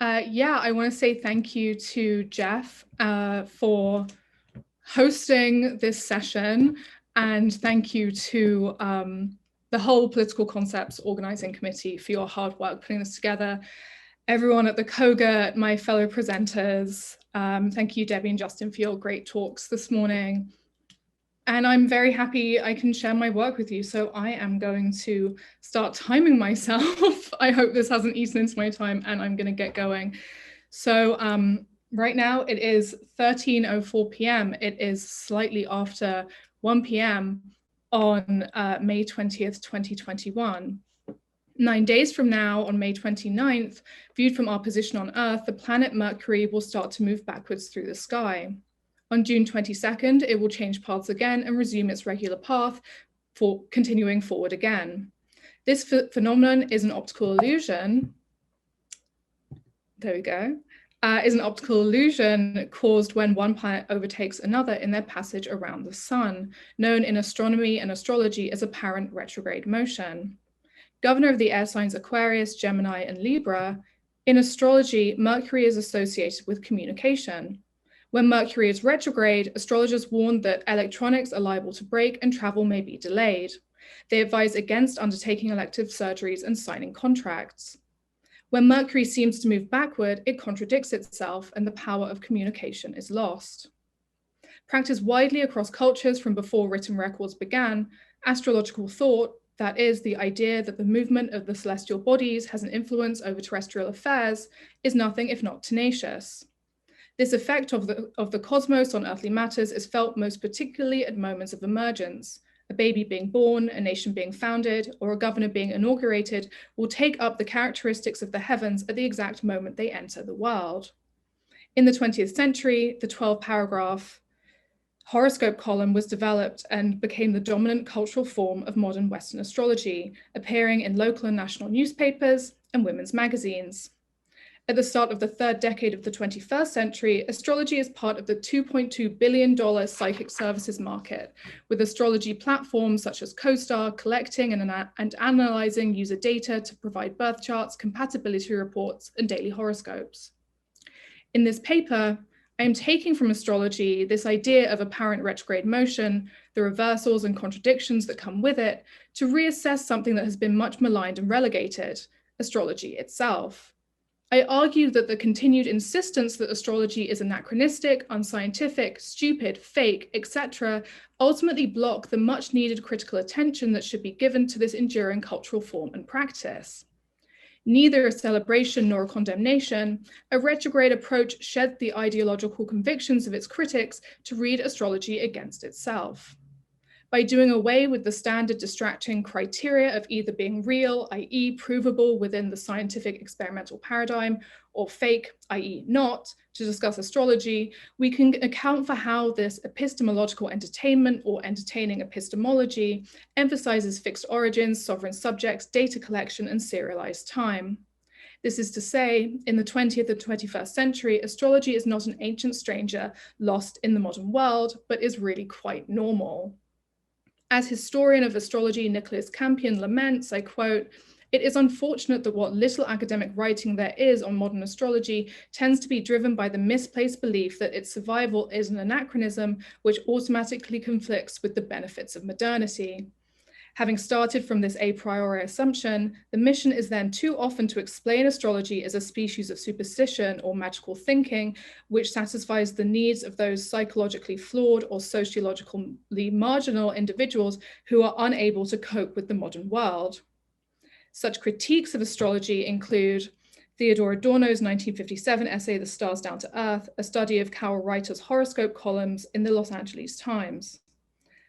Yeah, I want to say thank you to Jeff for hosting this session, and thank you to the whole Political Concepts Organizing Committee for your hard work putting this together. Everyone at the COGA, my fellow presenters, thank you, Debbie and Justin, for your great talks this morning. And I'm very happy I can share my work with you. So I am going to start timing myself. I hope this hasn't eaten into my time, and I'm going to get going. So right now it is 13:04 p.m. It is slightly after 1 p.m. on May 20th, 2021. 9 days from now, on May 29th, viewed from our position on Earth, the planet Mercury will start to move backwards through the sky. On June 22nd, it will change paths again and resume its regular path, for continuing forward again. This phenomenon is an optical illusion. There we go. Is an optical illusion caused when one planet overtakes another in their passage around the sun, known in astronomy and astrology as apparent retrograde motion. Governor of the air signs Aquarius, Gemini, and Libra, in astrology, Mercury is associated with communication. When Mercury is retrograde, astrologers warn that electronics are liable to break and travel may be delayed. They advise against undertaking elective surgeries and signing contracts. When Mercury seems to move backward, it contradicts itself and the power of communication is lost. Practiced widely across cultures from before written records began, astrological thought, that is, the idea that the movement of the celestial bodies has an influence over terrestrial affairs, is nothing if not tenacious. This effect of the cosmos on earthly matters is felt most particularly at moments of emergence. A baby being born, a nation being founded, or a governor being inaugurated will take up the characteristics of the heavens at the exact moment they enter the world. In the 20th century, the 12-paragraph horoscope column was developed and became the dominant cultural form of modern Western astrology, appearing in local and national newspapers and women's magazines. At the start of the third decade of the 21st century, astrology is part of the $2.2 billion psychic services market, with astrology platforms such as CoStar collecting and analyzing user data to provide birth charts, compatibility reports, and daily horoscopes. In this paper, I am taking from astrology this idea of apparent retrograde motion, the reversals and contradictions that come with it, to reassess something that has been much maligned and relegated, astrology itself. I argue that the continued insistence that astrology is anachronistic, unscientific, stupid, fake, etc., ultimately block the much needed critical attention that should be given to this enduring cultural form and practice. Neither a celebration nor a condemnation, a retrograde approach shed the ideological convictions of its critics to read astrology against itself. By doing away with the standard distracting criteria of either being real, i.e. provable within the scientific experimental paradigm, or fake, i.e. not, to discuss astrology, we can account for how this epistemological entertainment or entertaining epistemology emphasizes fixed origins, sovereign subjects, data collection, and serialized time. This is to say, in the 20th and 21st century, astrology is not an ancient stranger lost in the modern world, but is really quite normal. As historian of astrology Nicholas Campion laments, I quote, "It is unfortunate that what little academic writing there is on modern astrology tends to be driven by the misplaced belief that its survival is an anachronism which automatically conflicts with the benefits of modernity. Having started from this a priori assumption, the mission is then too often to explain astrology as a species of superstition or magical thinking, which satisfies the needs of those psychologically flawed or sociologically marginal individuals who are unable to cope with the modern world." Such critiques of astrology include Theodore Adorno's 1957 essay, The Stars Down to Earth, a study of Carol Reiter's horoscope columns in the Los Angeles Times.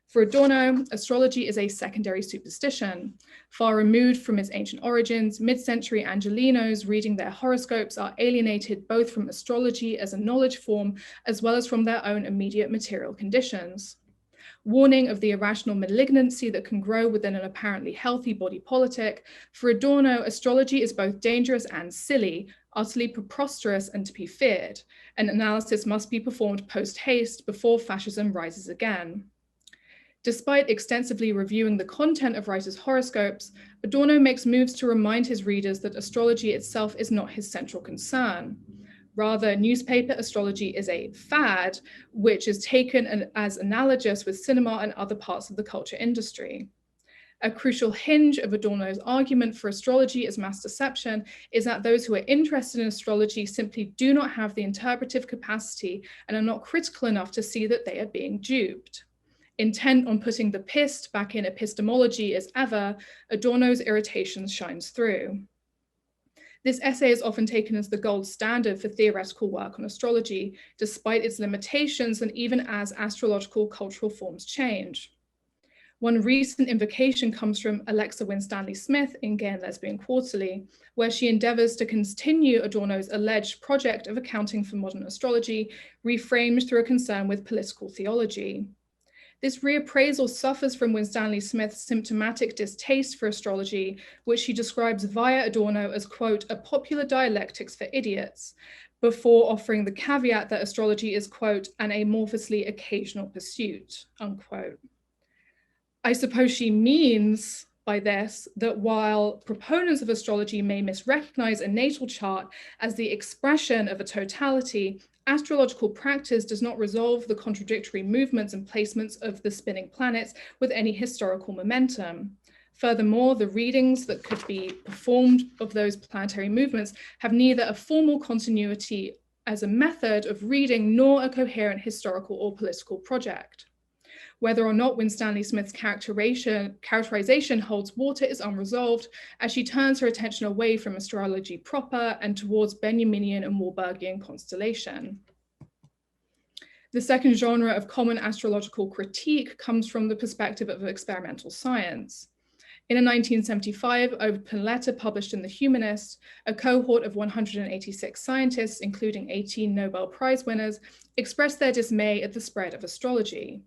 For Adorno, astrology is a secondary superstition. Far removed from its ancient origins, mid-century Angelenos reading their horoscopes are alienated both from astrology as a knowledge form, as well as from their own immediate material conditions. Warning of the irrational malignancy that can grow within an apparently healthy body politic, for Adorno, astrology is both dangerous and silly, utterly preposterous and to be feared. An analysis must be performed post-haste before fascism rises again. Despite extensively reviewing the content of writers' horoscopes, Adorno makes moves to remind his readers that astrology itself is not his central concern. Rather, newspaper astrology is a fad, which is taken as analogous with cinema and other parts of the culture industry. A crucial hinge of Adorno's argument for astrology as mass deception is that those who are interested in astrology simply do not have the interpretive capacity and are not critical enough to see that they are being duped. Intent on putting the pist back in epistemology as ever, Adorno's irritation shines through. This essay is often taken as the gold standard for theoretical work on astrology, despite its limitations and even as astrological cultural forms change. One recent invocation comes from Alexa Winstanley Smith in Gay and Lesbian Quarterly, where she endeavors to continue Adorno's alleged project of accounting for modern astrology, reframed through a concern with political theology. This reappraisal suffers from Winstanley Smith's symptomatic distaste for astrology, which she describes via Adorno as, quote, a popular dialectics for idiots, before offering the caveat that astrology is, quote, an amorphously occasional pursuit, unquote. I suppose she means by this that while proponents of astrology may misrecognize a natal chart as the expression of a totality, astrological practice does not resolve the contradictory movements and placements of the spinning planets with any historical momentum. Furthermore, the readings that could be performed of those planetary movements have neither a formal continuity as a method of reading nor a coherent historical or political project. Whether or not Winstanley Smith's characterization holds water is unresolved, as she turns her attention away from astrology proper and towards Benjaminian and Warburgian constellation. The second genre of common astrological critique comes from the perspective of experimental science. In a 1975 open letter published in The Humanist, a cohort of 186 scientists, including 18 Nobel Prize winners, expressed their dismay at the spread of astrology.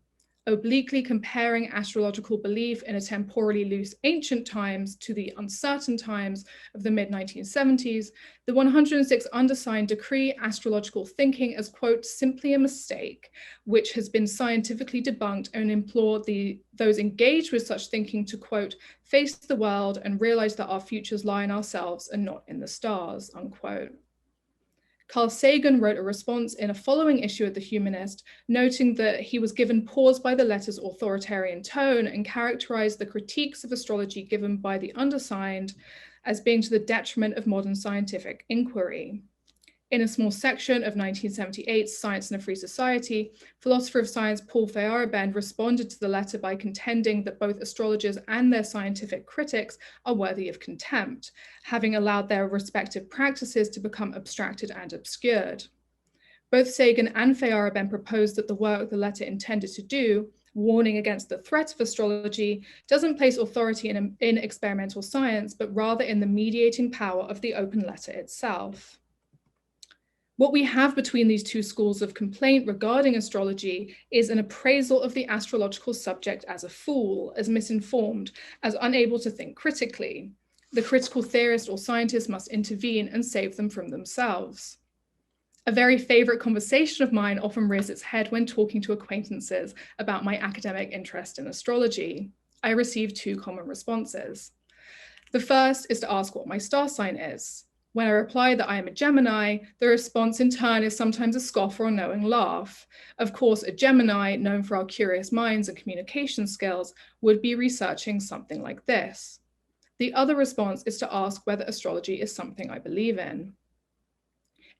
Obliquely comparing astrological belief in a temporally loose ancient times to the uncertain times of the mid-1970s, the 106 undersigned decree astrological thinking as, quote, simply a mistake, which has been scientifically debunked, and implore those engaged with such thinking to, quote, face the world and realize that our futures lie in ourselves and not in the stars, unquote. Carl Sagan wrote a response in a following issue of The Humanist, noting that he was given pause by the letter's authoritarian tone and characterized the critiques of astrology given by the undersigned as being to the detriment of modern scientific inquiry. In a small section of 1978's Science in a Free Society, philosopher of science Paul Feyerabend responded to the letter by contending that both astrologers and their scientific critics are worthy of contempt, having allowed their respective practices to become abstracted and obscured. Both Sagan and Feyerabend proposed that the work the letter intended to do, warning against the threats of astrology, doesn't place authority in experimental science, but rather in the mediating power of the open letter itself. What we have between these two schools of complaint regarding astrology is an appraisal of the astrological subject as a fool, as misinformed, as unable to think critically. The critical theorist or scientist must intervene and save them from themselves. A very favorite conversation of mine often rears its head when talking to acquaintances about my academic interest in astrology. I receive two common responses. The first is to ask what my star sign is. When I reply that I am a Gemini, the response in turn is sometimes a scoff or a knowing laugh. Of course, a Gemini, known for our curious minds and communication skills, would be researching something like this. The other response is to ask whether astrology is something I believe in.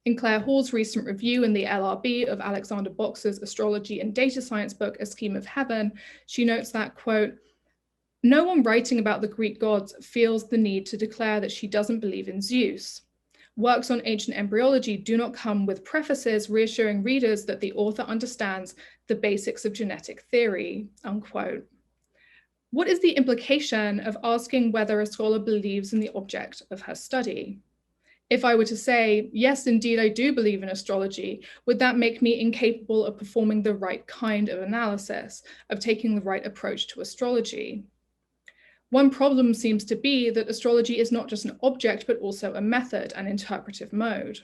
In Claire Hall's recent review in the LRB of Alexander Boxer's astrology and data science book, A Scheme of Heaven, she notes that, quote, no one writing about the Greek gods feels the need to declare that she doesn't believe in Zeus. Works on ancient embryology do not come with prefaces reassuring readers that the author understands the basics of genetic theory, unquote. What is the implication of asking whether a scholar believes in the object of her study? If I were to say, yes, indeed, I do believe in astrology, would that make me incapable of performing the right kind of analysis, of taking the right approach to astrology? One problem seems to be that astrology is not just an object, but also a method, an interpretive mode.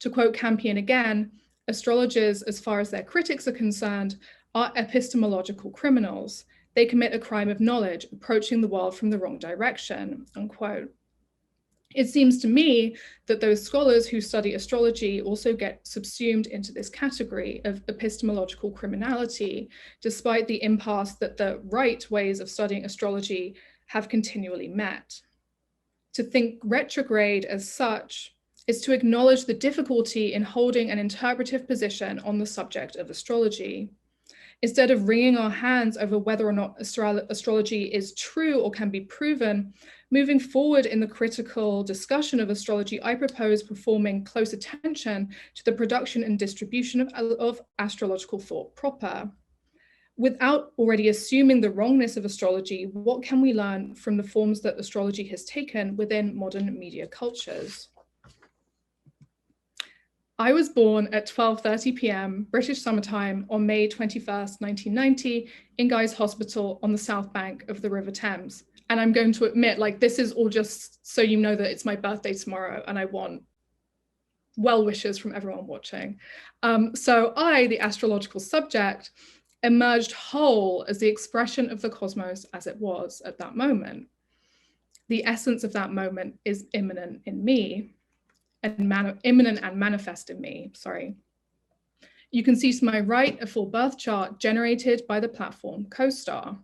To quote Campion again, astrologers, as far as their critics are concerned, are epistemological criminals. They commit a crime of knowledge, approaching the world from the wrong direction, unquote. It seems to me that those scholars who study astrology also get subsumed into this category of epistemological criminality, despite the impasse that the right ways of studying astrology have continually met. To think retrograde as such is to acknowledge the difficulty in holding an interpretive position on the subject of astrology. Instead of wringing our hands over whether or not astrology is true or can be proven, moving forward in the critical discussion of astrology, I propose performing close attention to the production and distribution of astrological thought proper. Without already assuming the wrongness of astrology, what can we learn from the forms that astrology has taken within modern media cultures? I was born at 12:30 p.m. British summertime on May 21st, 1990, in Guy's Hospital on the south bank of the River Thames. And I'm going to admit, like, this is all just so you know that it's my birthday tomorrow and I want well wishes from everyone watching. So I, the astrological subject, emerged whole as the expression of the cosmos as it was at that moment. The essence of that moment is immanent in me. Immanent and manifest in me, sorry. You can see to my right a full birth chart generated by the platform CoStar.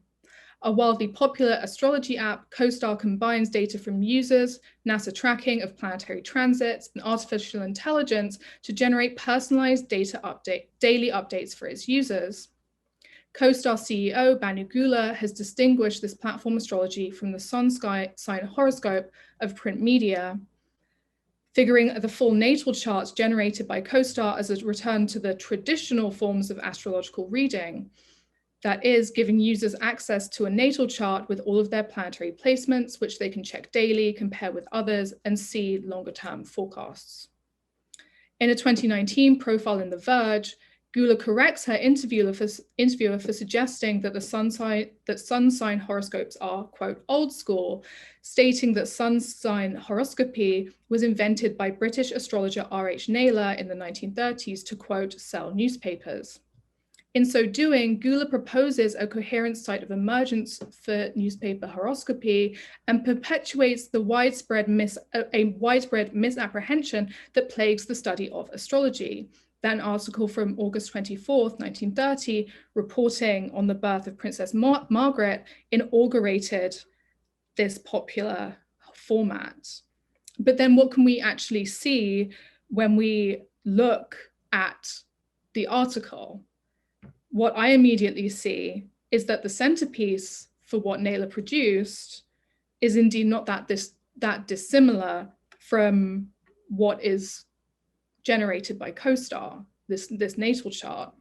A wildly popular astrology app, CoStar combines data from users, NASA tracking of planetary transits, and artificial intelligence to generate personalized daily updates for its users. CoStar CEO Banu Gula has distinguished this platform astrology from the sun sign horoscope of print media, figuring the full natal charts generated by CoStar as a return to the traditional forms of astrological reading. That is, giving users access to a natal chart with all of their planetary placements, which they can check daily, compare with others, and see longer-term forecasts. In a 2019 profile in The Verge, Gula corrects her interviewer for suggesting that the sun sign horoscopes are, quote, old school, stating that sun sign horoscopy was invented by British astrologer R.H. Naylor in the 1930s to, quote, sell newspapers. In so doing, Gula proposes a coherent site of emergence for newspaper horoscopy and perpetuates the widespread misapprehension that plagues the study of astrology. That article from August 24th, 1930, reporting on the birth of Princess Margaret, inaugurated this popular format. But then what can we actually see when we look at the article? What I immediately see is that the centerpiece for what Naylor produced is indeed not that dissimilar from what is generated by CoStar, this natal chart.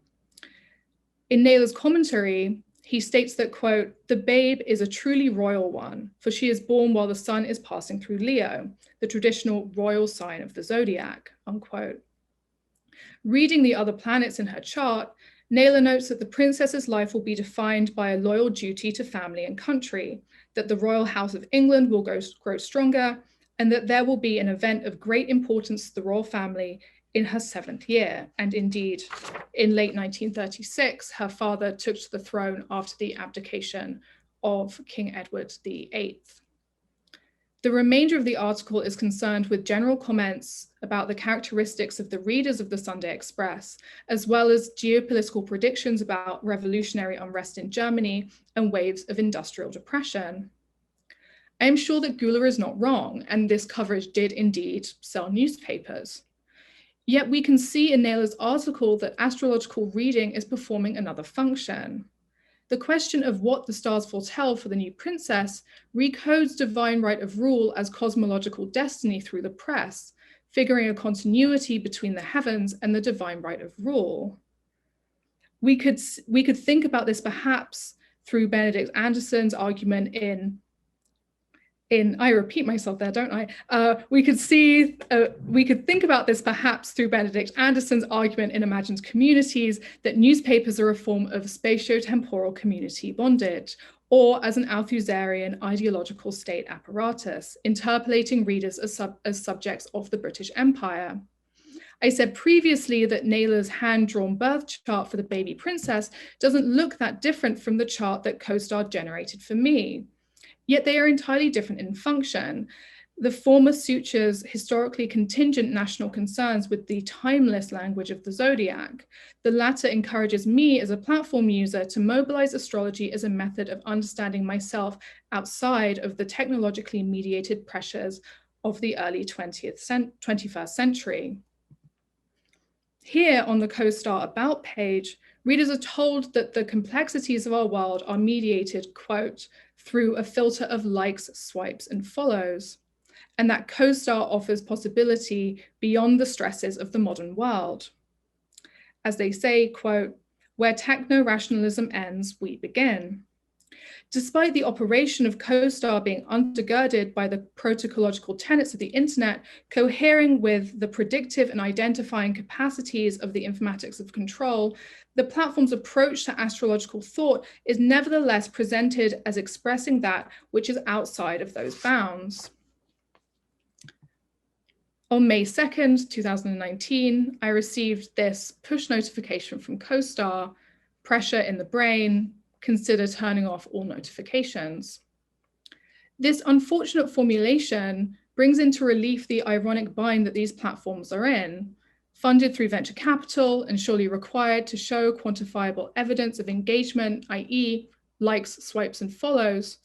In Naylor's commentary, he states that, quote, the babe is a truly royal one, for she is born while the sun is passing through Leo, the traditional royal sign of the zodiac, unquote. Reading the other planets in her chart, Naylor notes that the princess's life will be defined by a loyal duty to family and country, that the royal house of England will grow stronger, and that there will be an event of great importance to the royal family in her 7th year. And indeed, in late 1936, her father took to the throne after the abdication of King Edward VIII. The remainder of the article is concerned with general comments about the characteristics of the readers of the Sunday Express, as well as geopolitical predictions about revolutionary unrest in Germany and waves of industrial depression. I am sure that Gula is not wrong, and this coverage did indeed sell newspapers. Yet we can see in Naylor's article that astrological reading is performing another function. The question of what the stars foretell for the new princess recodes divine right of rule as cosmological destiny through the press, figuring a continuity between the heavens and the divine right of rule. We could think about this perhaps through Benedict Anderson's argument in I repeat myself there, don't I? We could think about this perhaps through Benedict Anderson's argument in Imagined Communities that newspapers are a form of spatio-temporal community bondage, or as an Althusserian ideological state apparatus, interpolating readers as subjects of the British Empire. I said previously that Naylor's hand-drawn birth chart for the baby princess doesn't look that different from the chart that CoStar generated for me. Yet they are entirely different in function. The former sutures historically contingent national concerns with the timeless language of the zodiac. The latter encourages me as a platform user to mobilize astrology as a method of understanding myself outside of the technologically mediated pressures of the early 21st century. Here on the CoStar About page, readers are told that the complexities of our world are mediated, quote, through a filter of likes, swipes, and follows, and that CoStar offers possibility beyond the stresses of the modern world. As they say, quote, where techno-rationalism ends, we begin. Despite the operation of CoStar being undergirded by the protocological tenets of the internet, cohering with the predictive and identifying capacities of the informatics of control, the platform's approach to astrological thought is nevertheless presented as expressing that which is outside of those bounds. On May 2nd, 2019, I received this push notification from CoStar, pressure in the brain, consider turning off all notifications. This unfortunate formulation brings into relief the ironic bind that these platforms are in, funded through venture capital and surely required to show quantifiable evidence of engagement, i.e. likes, swipes, and follows.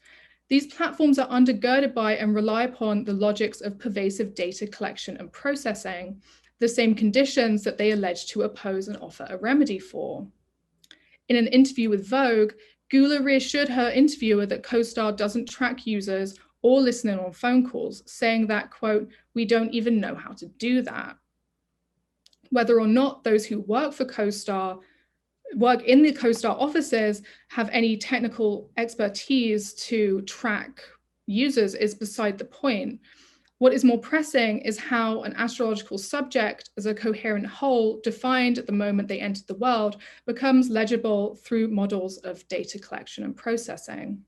These platforms are undergirded by and rely upon the logics of pervasive data collection and processing, the same conditions that they allege to oppose and offer a remedy for. In an interview with Vogue, Gula reassured her interviewer that CoStar doesn't track users or listen in on phone calls, saying that, quote, we don't even know how to do that. Whether or not those who work for CoStar, work in the CoStar offices, have any technical expertise to track users is beside the point. What is more pressing is how an astrological subject as a coherent whole defined at the moment they entered the world becomes legible through models of data collection and processing.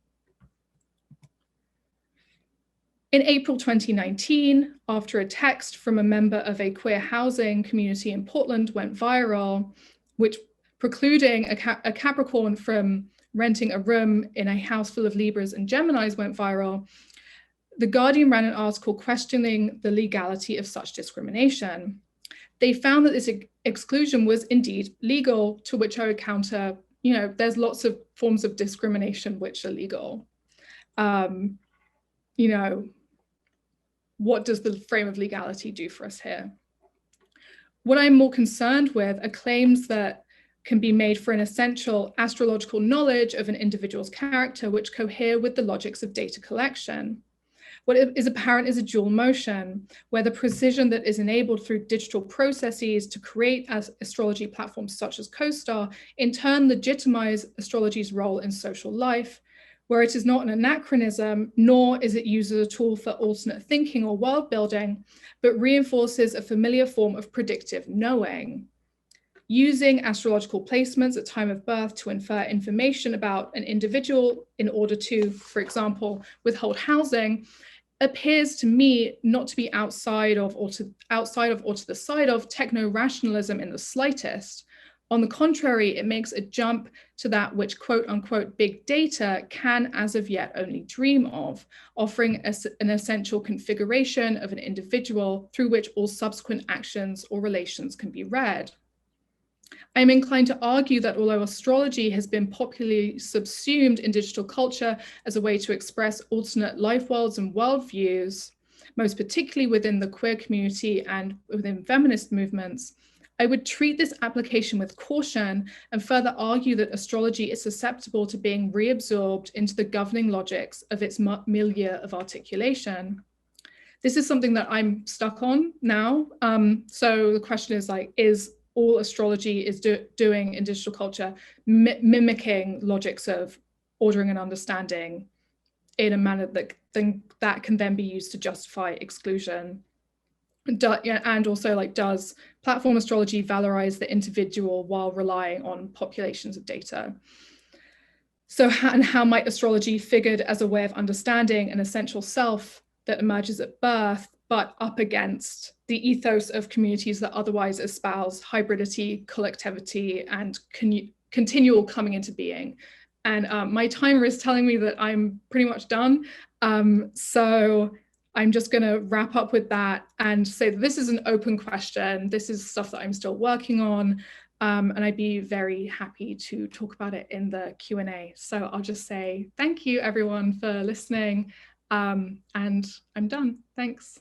In April 2019, after a text from a member of a queer housing community in Portland went viral, which precluding a Capricorn from renting a room in a house full of Libras and Geminis went viral, The Guardian ran an article questioning the legality of such discrimination. They found that this exclusion was indeed legal, to which I would counter, there's lots of forms of discrimination which are legal. What does the frame of legality do for us here? What I'm more concerned with are claims that can be made for an essential astrological knowledge of an individual's character, which cohere with the logics of data collection. What is apparent is a dual motion, where the precision that is enabled through digital processes to create astrology platforms such as CoStar, in turn legitimize astrology's role in social life, where it is not an anachronism, nor is it used as a tool for alternate thinking or world building, but reinforces a familiar form of predictive knowing. Using astrological placements at time of birth to infer information about an individual in order to, for example, withhold housing, appears to me not to be outside of or to the side of techno-rationalism in the slightest. On the contrary, it makes a jump to that which quote unquote big data can as of yet only dream of, offering an essential configuration of an individual through which all subsequent actions or relations can be read. I'm inclined to argue that although astrology has been popularly subsumed in digital culture as a way to express alternate life worlds and worldviews, most particularly within the queer community and within feminist movements, I would treat this application with caution and further argue that astrology is susceptible to being reabsorbed into the governing logics of its milieu of articulation. This is something that I'm stuck on now. So the question is is all astrology is doing in digital culture mimicking logics of ordering and understanding in a manner that can then be used to justify exclusion? And also, does platform astrology valorize the individual while relying on populations of data? So how might astrology figured as a way of understanding an essential self that emerges at birth, but up against the ethos of communities that otherwise espouse hybridity, collectivity, and continual coming into being. And my timer is telling me that I'm pretty much done. So I'm just going to wrap up with that and say that this is an open question. This is stuff that I'm still working on. And I'd be very happy to talk about it in the Q&A. So I'll just say thank you, everyone, for listening. And I'm done. Thanks.